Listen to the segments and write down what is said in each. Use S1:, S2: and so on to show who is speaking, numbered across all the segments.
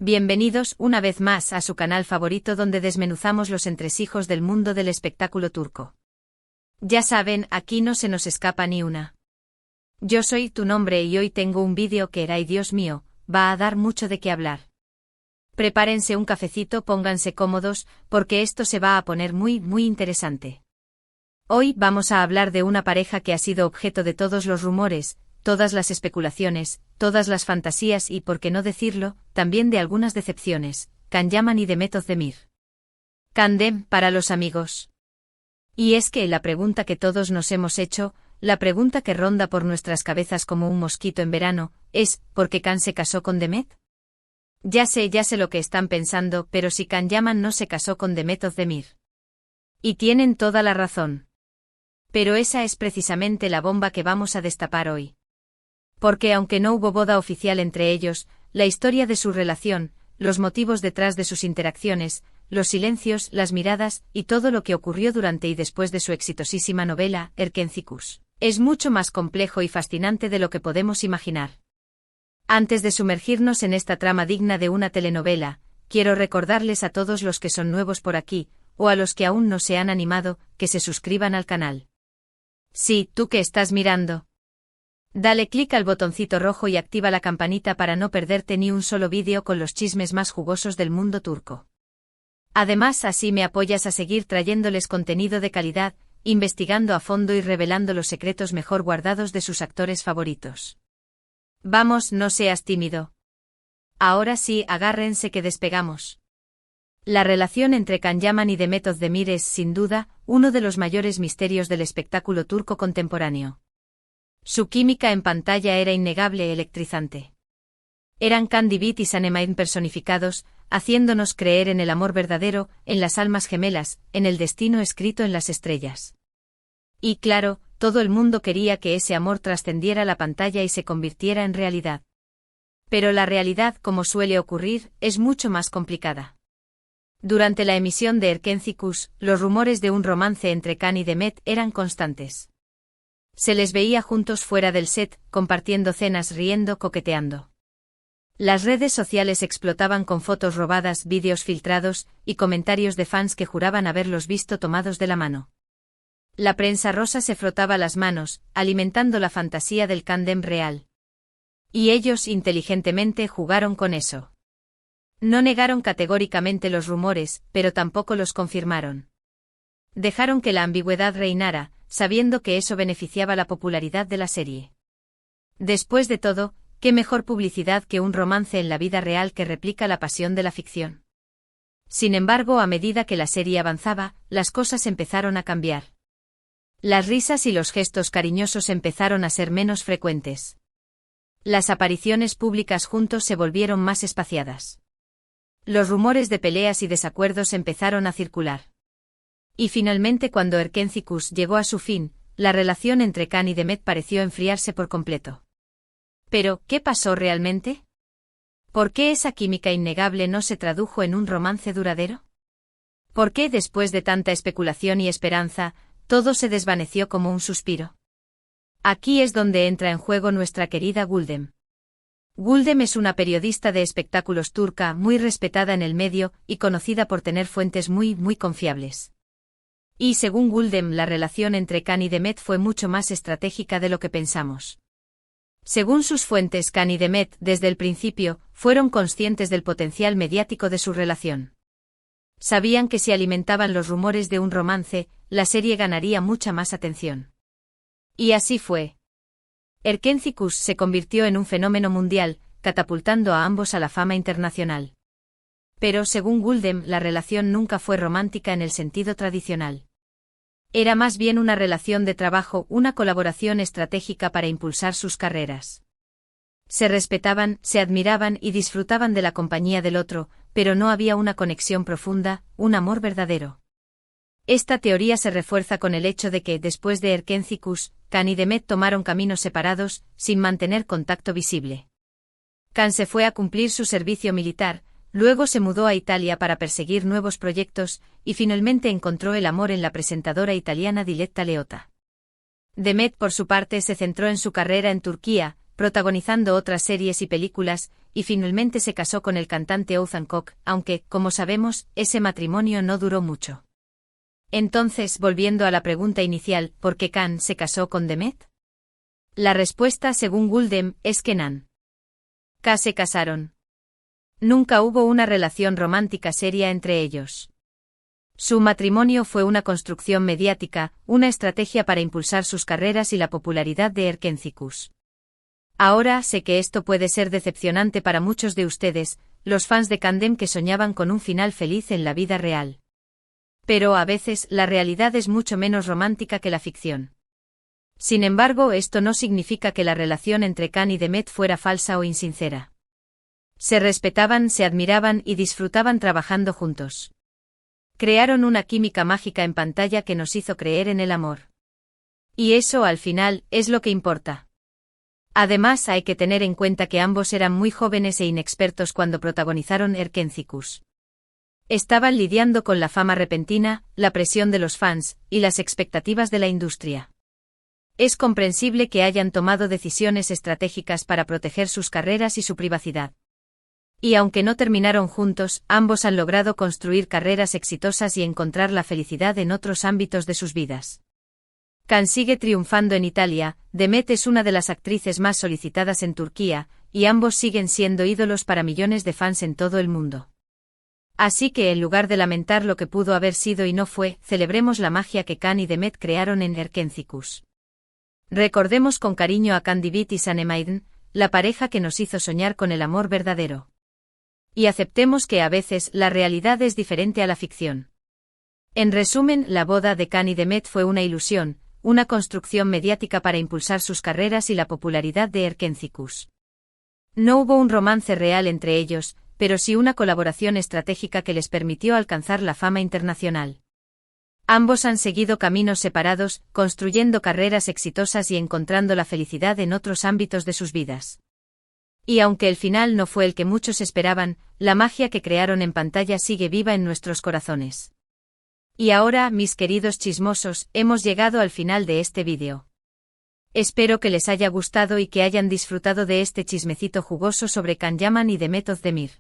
S1: Bienvenidos una vez más a su canal favorito donde desmenuzamos los entresijos del mundo del espectáculo turco. Ya saben, aquí no se nos escapa ni una. Yo soy tu nombre y hoy tengo un vídeo que, ay Dios mío, va a dar mucho de qué hablar. Prepárense un cafecito, pónganse cómodos, porque esto se va a poner muy interesante. Hoy vamos a hablar de una pareja que ha sido objeto de todos los rumores, todas las especulaciones, todas las fantasías y, por qué no decirlo, también de algunas decepciones, Can Yaman y Demet Özdemir. Candem para los amigos. Y es que la pregunta que todos nos hemos hecho, la pregunta que ronda por nuestras cabezas como un mosquito en verano, es, ¿por qué Can se casó con Demet? Ya sé lo que están pensando, pero si Can Yaman no se casó con Demet Özdemir. Y tienen toda la razón. Pero esa es precisamente la bomba que vamos a destapar hoy. Porque aunque no hubo boda oficial entre ellos, la historia de su relación, los motivos detrás de sus interacciones, los silencios, las miradas y todo lo que ocurrió durante y después de su exitosísima novela, Erkenci-Kuş, es mucho más complejo y fascinante de lo que podemos imaginar. Antes de sumergirnos en esta trama digna de una telenovela, quiero recordarles a todos los que son nuevos por aquí, o a los que aún no se han animado, que se suscriban al canal. Sí, tú que estás mirando. Dale clic al botoncito rojo y activa la campanita para no perderte ni un solo vídeo con los chismes más jugosos del mundo turco. Además, así me apoyas a seguir trayéndoles contenido de calidad, investigando a fondo y revelando los secretos mejor guardados de sus actores favoritos. Vamos, no seas tímido. Ahora sí, agárrense que despegamos. La relación entre Can Yaman y Demet Özdemir es, sin duda, uno de los mayores misterios del espectáculo turco contemporáneo. Su química en pantalla era innegable, electrizante. Eran Can Divit y Sanem personificados, haciéndonos creer en el amor verdadero, en las almas gemelas, en el destino escrito en las estrellas. Y claro, todo el mundo quería que ese amor trascendiera la pantalla y se convirtiera en realidad. Pero la realidad, como suele ocurrir, es mucho más complicada. Durante la emisión de Erkenci-Kuş, los rumores de un romance entre Can y Demet eran constantes. Se les veía juntos fuera del set, compartiendo cenas, riendo, coqueteando. Las redes sociales explotaban con fotos robadas, vídeos filtrados, y comentarios de fans que juraban haberlos visto tomados de la mano. La prensa rosa se frotaba las manos, alimentando la fantasía del cándem real. Y ellos inteligentemente jugaron con eso. No negaron categóricamente los rumores, pero tampoco los confirmaron. Dejaron que la ambigüedad reinara, sabiendo que eso beneficiaba la popularidad de la serie. Después de todo, ¿qué mejor publicidad que un romance en la vida real que replica la pasión de la ficción? Sin embargo, a medida que la serie avanzaba, las cosas empezaron a cambiar. Las risas y los gestos cariñosos empezaron a ser menos frecuentes. Las apariciones públicas juntos se volvieron más espaciadas. Los rumores de peleas y desacuerdos empezaron a circular. Y finalmente, cuando Erkenci-Kuş llegó a su fin, la relación entre Can y Demet pareció enfriarse por completo. Pero, ¿qué pasó realmente? ¿Por qué esa química innegable no se tradujo en un romance duradero? ¿Por qué, después de tanta especulación y esperanza, todo se desvaneció como un suspiro? Aquí es donde entra en juego nuestra querida Güldem. Güldem es una periodista de espectáculos turca muy respetada en el medio y conocida por tener fuentes muy confiables. Y según Güldem, la relación entre Can y Demet fue mucho más estratégica de lo que pensamos. Según sus fuentes, Can y Demet, desde el principio, fueron conscientes del potencial mediático de su relación. Sabían que si alimentaban los rumores de un romance, la serie ganaría mucha más atención. Y así fue. Erkenci-Kuş se convirtió en un fenómeno mundial, catapultando a ambos a la fama internacional. Pero según Güldem, la relación nunca fue romántica en el sentido tradicional. Era más bien una relación de trabajo, una colaboración estratégica para impulsar sus carreras. Se respetaban, se admiraban y disfrutaban de la compañía del otro, pero no había una conexión profunda, un amor verdadero. Esta teoría se refuerza con el hecho de que, después de Erkenci-Kuş, Can y Demet tomaron caminos separados, sin mantener contacto visible. Can se fue a cumplir su servicio militar, luego se mudó a Italia para perseguir nuevos proyectos, y finalmente encontró el amor en la presentadora italiana Diletta Leotta. Demet, por su parte, se centró en su carrera en Turquía, protagonizando otras series y películas, y finalmente se casó con el cantante Ethan Hawke, aunque, como sabemos, ese matrimonio no duró mucho. Entonces, volviendo a la pregunta inicial, ¿por qué Khan se casó con Demet? La respuesta, según Guldem, es que Nan K se casaron. Nunca hubo una relación romántica seria entre ellos. Su matrimonio fue una construcción mediática, una estrategia para impulsar sus carreras y la popularidad de Erkencikus. Ahora sé que esto puede ser decepcionante para muchos de ustedes, los fans de Kandem que soñaban con un final feliz en la vida real. Pero a veces la realidad es mucho menos romántica que la ficción. Sin embargo, esto no significa que la relación entre Khan y Demet fuera falsa o insincera. Se respetaban, se admiraban y disfrutaban trabajando juntos. Crearon una química mágica en pantalla que nos hizo creer en el amor. Y eso, al final, es lo que importa. Además, hay que tener en cuenta que ambos eran muy jóvenes e inexpertos cuando protagonizaron Erkencikus. Estaban lidiando con la fama repentina, la presión de los fans, y las expectativas de la industria. Es comprensible que hayan tomado decisiones estratégicas para proteger sus carreras y su privacidad. Y aunque no terminaron juntos, ambos han logrado construir carreras exitosas y encontrar la felicidad en otros ámbitos de sus vidas. Khan sigue triunfando en Italia, Demet es una de las actrices más solicitadas en Turquía, y ambos siguen siendo ídolos para millones de fans en todo el mundo. Así que en lugar de lamentar lo que pudo haber sido y no fue, celebremos la magia que Khan y Demet crearon en Erkencikus. Recordemos con cariño a Khan Divit y Sanemaiden, la pareja que nos hizo soñar con el amor verdadero. Y aceptemos que a veces la realidad es diferente a la ficción. En resumen, la boda de Khan y Demet fue una ilusión, una construcción mediática para impulsar sus carreras y la popularidad de Erkencikus. No hubo un romance real entre ellos, pero sí una colaboración estratégica que les permitió alcanzar la fama internacional. Ambos han seguido caminos separados, construyendo carreras exitosas y encontrando la felicidad en otros ámbitos de sus vidas. Y aunque el final no fue el que muchos esperaban, la magia que crearon en pantalla sigue viva en nuestros corazones. Y ahora, mis queridos chismosos, hemos llegado al final de este vídeo. Espero que les haya gustado y que hayan disfrutado de este chismecito jugoso sobre Can Yaman y Demet Özdemir.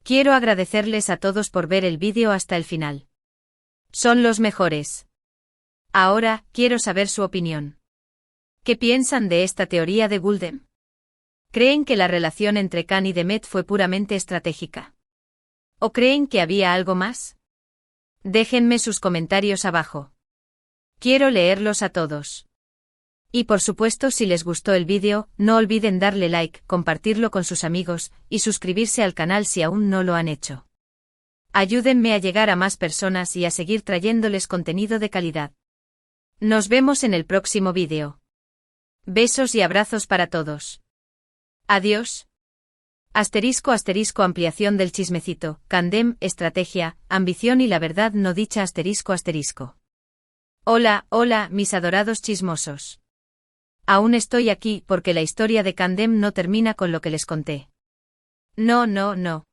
S1: Quiero agradecerles a todos por ver el vídeo hasta el final. Son los mejores. Ahora, quiero saber su opinión. ¿Qué piensan de esta teoría de Guldem? ¿Creen que la relación entre Khan y Demet fue puramente estratégica? ¿O creen que había algo más? Déjenme sus comentarios abajo. Quiero leerlos a todos. Y por supuesto, si les gustó el vídeo, no olviden darle like, compartirlo con sus amigos, y suscribirse al canal si aún no lo han hecho. Ayúdenme a llegar a más personas y a seguir trayéndoles contenido de calidad. Nos vemos en el próximo vídeo. Besos y abrazos para todos. Adiós. *** ampliación del chismecito, Kandem, estrategia, ambición y la verdad no dicha ***. Hola, hola, mis adorados chismosos. Aún estoy aquí porque la historia de Kandem no termina con lo que les conté. No.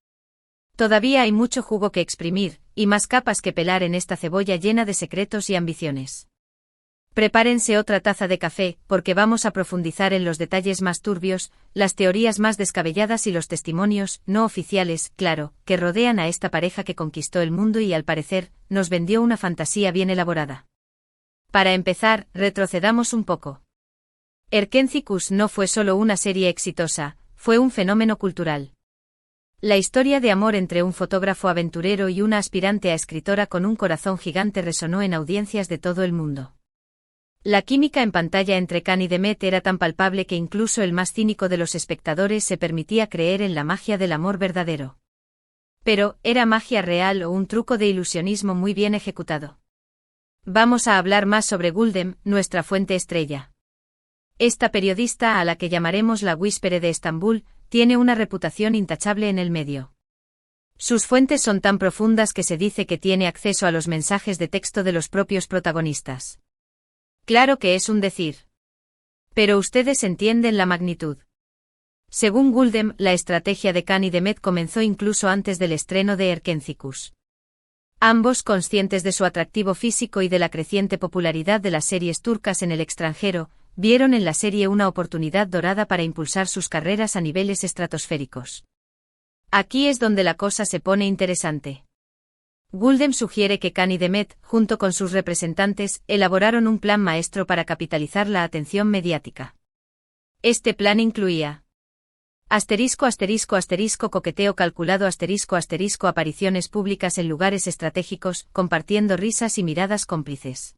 S1: Todavía hay mucho jugo que exprimir, y más capas que pelar en esta cebolla llena de secretos y ambiciones. Prepárense otra taza de café, porque vamos a profundizar en los detalles más turbios, las teorías más descabelladas y los testimonios, no oficiales, claro, que rodean a esta pareja que conquistó el mundo y al parecer, nos vendió una fantasía bien elaborada. Para empezar, retrocedamos un poco. Erkencikus no fue solo una serie exitosa, fue un fenómeno cultural. La historia de amor entre un fotógrafo aventurero y una aspirante a escritora con un corazón gigante resonó en audiencias de todo el mundo. La química en pantalla entre Khan y Demet era tan palpable que incluso el más cínico de los espectadores se permitía creer en la magia del amor verdadero. Pero, ¿era magia real o un truco de ilusionismo muy bien ejecutado? Vamos a hablar más sobre Guldem, nuestra fuente estrella. Esta periodista, a la que llamaremos la Whispere de Estambul, tiene una reputación intachable en el medio. Sus fuentes son tan profundas que se dice que tiene acceso a los mensajes de texto de los propios protagonistas. Claro que es un decir. Pero ustedes entienden la magnitud. Según Guldem, la estrategia de Khan y Demet comenzó incluso antes del estreno de Erkencikus. Ambos, conscientes de su atractivo físico y de la creciente popularidad de las series turcas en el extranjero, vieron en la serie una oportunidad dorada para impulsar sus carreras a niveles estratosféricos. Aquí es donde la cosa se pone interesante. Guldem sugiere que Khan y Demet, junto con sus representantes, elaboraron un plan maestro para capitalizar la atención mediática. Este plan incluía coqueteo calculado apariciones públicas en lugares estratégicos, compartiendo risas y miradas cómplices.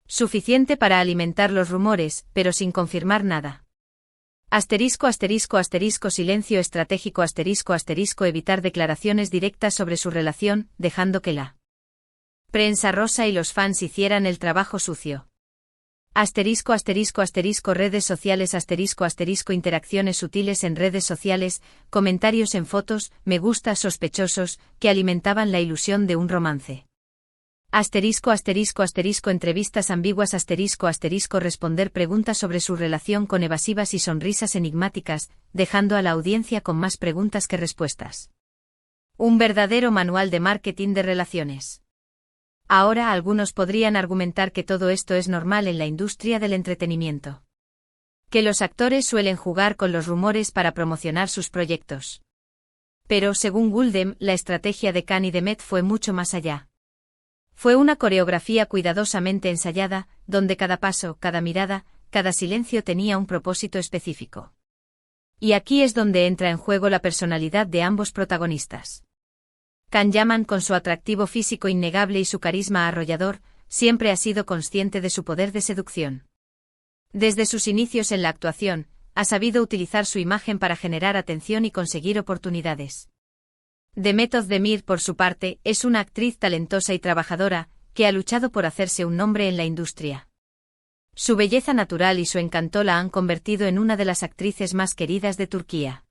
S1: Suficiente para alimentar los rumores, pero sin confirmar nada. Silencio estratégico evitar declaraciones directas sobre su relación, dejando que la prensa rosa y los fans hicieran el trabajo sucio. Redes sociales interacciones sutiles en redes sociales, comentarios en fotos, me gusta sospechosos, que alimentaban la ilusión de un romance. Entrevistas ambiguas responder preguntas sobre su relación con evasivas y sonrisas enigmáticas, dejando a la audiencia con más preguntas que respuestas. Un verdadero manual de marketing de relaciones. Ahora algunos podrían argumentar que todo esto es normal en la industria del entretenimiento. Que los actores suelen jugar con los rumores para promocionar sus proyectos. Pero según Guldem, la estrategia de Khan y Demet fue mucho más allá. Fue una coreografía cuidadosamente ensayada, donde cada paso, cada mirada, cada silencio tenía un propósito específico. Y aquí es donde entra en juego la personalidad de ambos protagonistas. Khan Yaman, con su atractivo físico innegable y su carisma arrollador, siempre ha sido consciente de su poder de seducción. Desde sus inicios en la actuación, ha sabido utilizar su imagen para generar atención y conseguir oportunidades. Demet Özdemir, por su parte, es una actriz talentosa y trabajadora, que ha luchado por hacerse un nombre en la industria. Su belleza natural y su encanto la han convertido en una de las actrices más queridas de Turquía.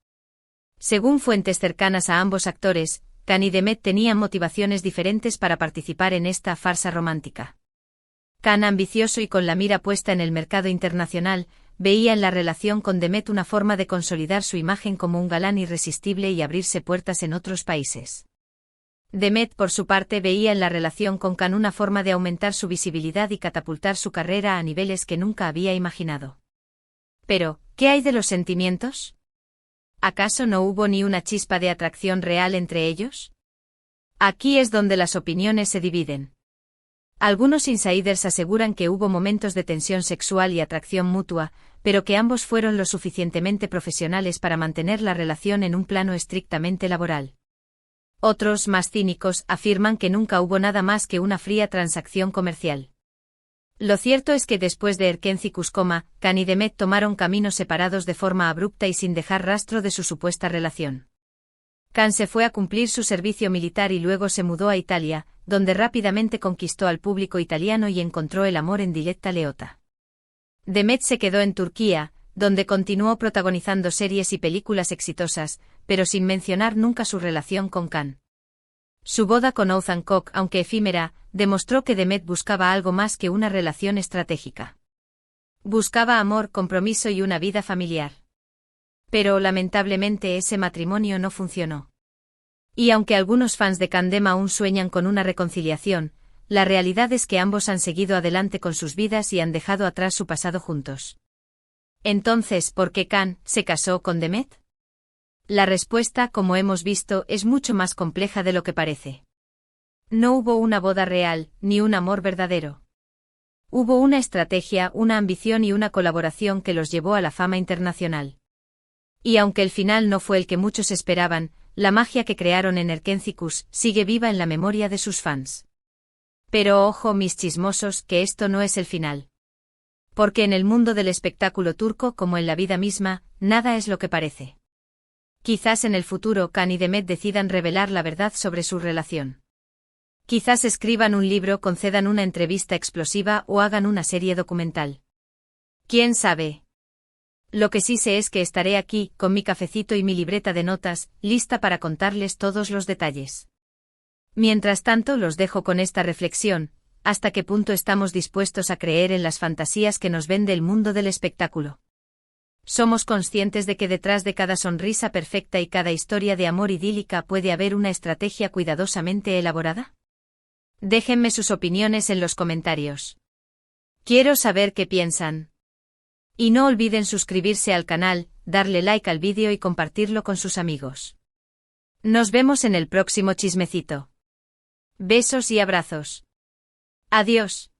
S1: Según fuentes cercanas a ambos actores, Khan y Demet tenían motivaciones diferentes para participar en esta farsa romántica. Khan, ambicioso y con la mira puesta en el mercado internacional, veía en la relación con Demet una forma de consolidar su imagen como un galán irresistible y abrirse puertas en otros países. Demet, por su parte, veía en la relación con Khan una forma de aumentar su visibilidad y catapultar su carrera a niveles que nunca había imaginado. Pero, ¿qué hay de los sentimientos? ¿Acaso no hubo ni una chispa de atracción real entre ellos? Aquí es donde las opiniones se dividen. Algunos insiders aseguran que hubo momentos de tensión sexual y atracción mutua, pero que ambos fueron lo suficientemente profesionales para mantener la relación en un plano estrictamente laboral. Otros, más cínicos, afirman que nunca hubo nada más que una fría transacción comercial. Lo cierto es que después de Erkenci Kuskoma, Khan y Demet tomaron caminos separados de forma abrupta y sin dejar rastro de su supuesta relación. Khan se fue a cumplir su servicio militar y luego se mudó a Italia, donde rápidamente conquistó al público italiano y encontró el amor en Diletta Leotta. Demet se quedó en Turquía, donde continuó protagonizando series y películas exitosas, pero sin mencionar nunca su relación con Khan. Su boda con Oğuzhan Koç, aunque efímera, demostró que Demet buscaba algo más que una relación estratégica. Buscaba amor, compromiso y una vida familiar. Pero lamentablemente ese matrimonio no funcionó. Y aunque algunos fans de Kandem aún sueñan con una reconciliación, la realidad es que ambos han seguido adelante con sus vidas y han dejado atrás su pasado juntos. Entonces, ¿por qué Khan se casó con Demet? La respuesta, como hemos visto, es mucho más compleja de lo que parece. No hubo una boda real, ni un amor verdadero. Hubo una estrategia, una ambición y una colaboración que los llevó a la fama internacional. Y aunque el final no fue el que muchos esperaban, la magia que crearon en Erkenci Kuş sigue viva en la memoria de sus fans. Pero ojo, mis chismosos, que esto no es el final. Porque en el mundo del espectáculo turco, como en la vida misma, nada es lo que parece. Quizás en el futuro Khan y Demet decidan revelar la verdad sobre su relación. Quizás escriban un libro, concedan una entrevista explosiva o hagan una serie documental. ¿Quién sabe? Lo que sí sé es que estaré aquí, con mi cafecito y mi libreta de notas, lista para contarles todos los detalles. Mientras tanto, los dejo con esta reflexión: ¿hasta qué punto estamos dispuestos a creer en las fantasías que nos vende el mundo del espectáculo? ¿Somos conscientes de que detrás de cada sonrisa perfecta y cada historia de amor idílica puede haber una estrategia cuidadosamente elaborada? Déjenme sus opiniones en los comentarios. Quiero saber qué piensan. Y no olviden suscribirse al canal, darle like al vídeo y compartirlo con sus amigos. Nos vemos en el próximo chismecito. Besos y abrazos. Adiós.